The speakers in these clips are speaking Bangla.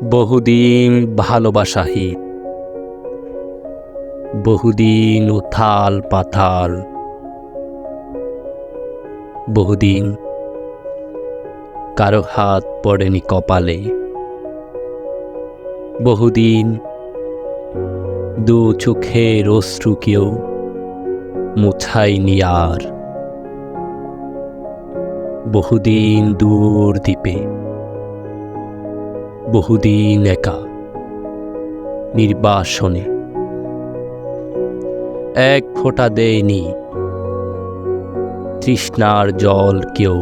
বহুদিন ভালোবাসাহীন, বহুদিন উথাল পাথাল, বহুদিন কারো হাত পড়েনি কপালে, বহুদিন দু চোখের অশ্রু কেউ মুছায়নি আর, বহুদিন দূর দ্বীপে, বহুদিন একা নির্বাসনে এক ফোঁটা দেয়নি তৃষ্ণার জল কেউ,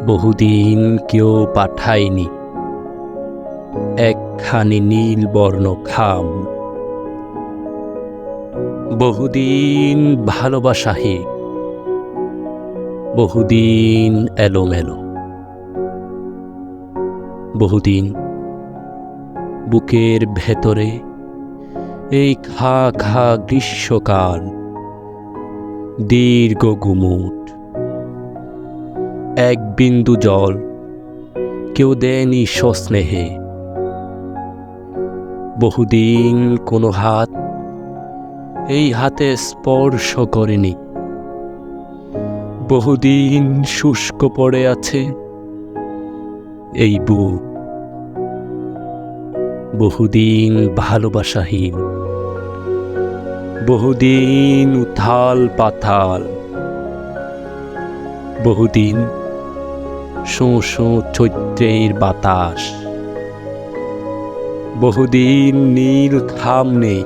বহুদিন কেউ পাঠায়নি একখানি নীল বর্ণ খাম, বহুদিন ভালোবাসাহীন, বহুদিন এলোমেলো, বহুদিন বুকের ভেতরে এই খা খা গ্রীষ্মকাল, দীর্ঘ গুমুট, এক বিন্দু জল কেউ দেয়নি সস্নেহে, বহুদিন কোনো হাত এই হাতে স্পর্শ করেনি, বহুদিন শুষ্ক পড়ে আছে এই বুক, বহুদিন ভালোবাসাহীন, বহুদিন উথাল পাথাল, বহুদিন শোঁ শোঁ চৈত্রের বাতাস, বহুদিন নীল খাম নেই,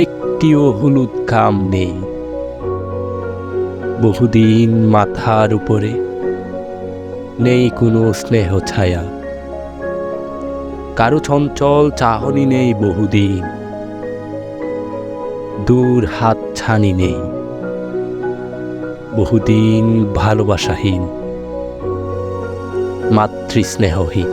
একটিও হলুদ খাম নেই, বহুদিন মাথার উপরে নেই কোনো স্নেহ ছায়া, কারো চঞ্চল চাহনি নেই, বহুদিন দূর হাত ছানি নেই, বহুদিন ভালোবাসাহীন, মাতৃস্নেহহীন।